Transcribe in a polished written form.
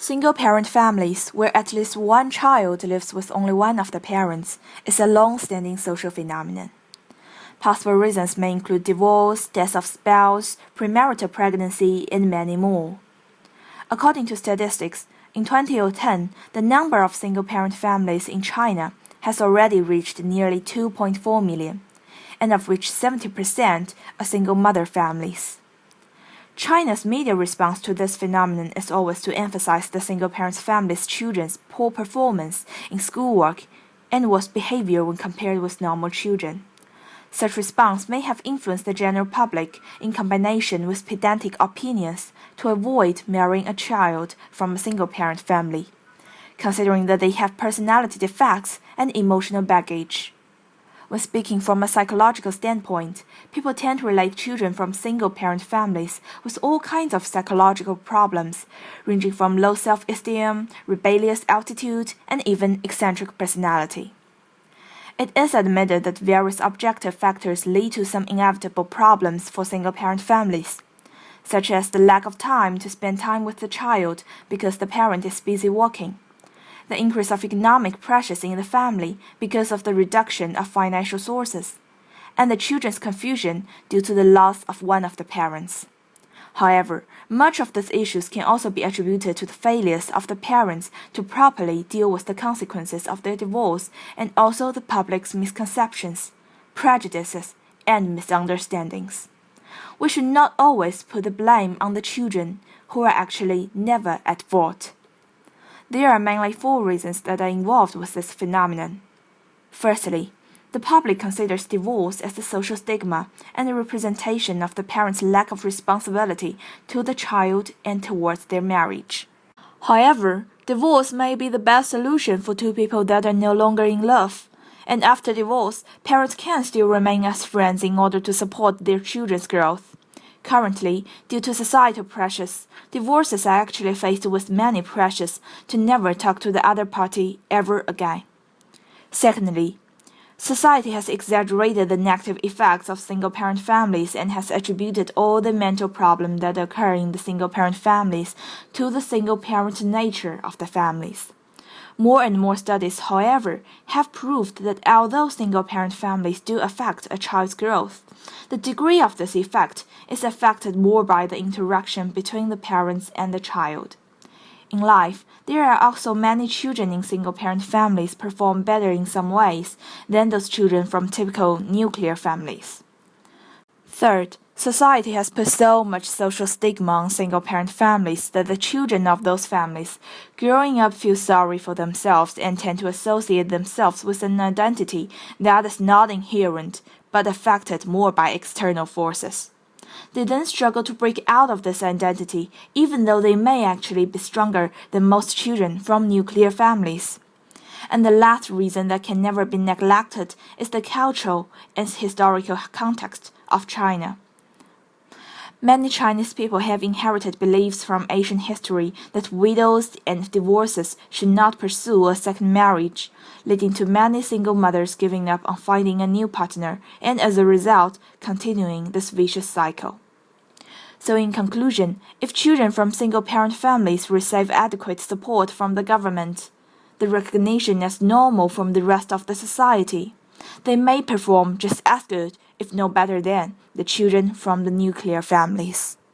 Single-parent families, where at least one child lives with only one of the parents, is a long-standing social phenomenon. Possible reasons may include divorce, death of spouse, premarital pregnancy, and many more. According to statistics, in 2010, the number of single-parent families in China has already reached nearly 2.4 million, and of which 70% are single-mother families. China's media response to this phenomenon is always to emphasize the single-parent family's children's poor performance in schoolwork and worse behavior when compared with normal children. Such response may have influenced the general public in combination with pedantic opinions to avoid marrying a child from a single-parent family, considering that they have personality defects and emotional baggage. When speaking from a psychological standpoint, people tend to relate children from single-parent families with all kinds of psychological problems, ranging from low self-esteem, rebellious attitude, and even eccentric personality. It is admitted that various objective factors lead to some inevitable problems for single-parent families, such as the lack of time to spend time with the child because the parent is busy working, the increase of economic pressures in the family because of the reduction of financial sources, and the children's confusion due to the loss of one of the parents. However, much of these issues can also be attributed to the failures of the parents to properly deal with the consequences of their divorce and also the public's misconceptions, prejudices, and misunderstandings. We should not always put the blame on the children, who are actually never at fault. There are mainly four reasons that are involved with this phenomenon. Firstly, the public considers divorce as a social stigma and a representation of the parents' lack of responsibility to the child and towards their marriage. However, divorce may be the best solution for two people that are no longer in love, and after divorce, parents can still remain as friends in order to support their children's growth. Currently, due to societal pressures, divorces are actually faced with many pressures to never talk to the other party ever again. Secondly, society has exaggerated the negative effects of single-parent families and has attributed all the mental problems that occur in the single-parent families to the single-parent nature of the families. More and more studies, however, have proved that although single-parent families do affect a child's growth, the degree of this effect is affected more by the interaction between the parents and the child. In life, there are also many children in single-parent families perform better in some ways than those children from typical nuclear families. Third, society has put so much social stigma on single-parent families that the children of those families growing up feel sorry for themselves and tend to associate themselves with an identity that is not inherent but affected more by external forces. They then struggle to break out of this identity, even though they may actually be stronger than most children from nuclear families. And the last reason that can never be neglected is the cultural and historical context of China. Many Chinese people have inherited beliefs from Asian history that widows and divorces should not pursue a second marriage, leading to many single mothers giving up on finding a new partner and as a result, continuing this vicious cycle. So in conclusion, if children from single-parent families receive adequate support from the government, the recognition as normal from the rest of the society, they may perform just as good, if no better than, the children from the nuclear families.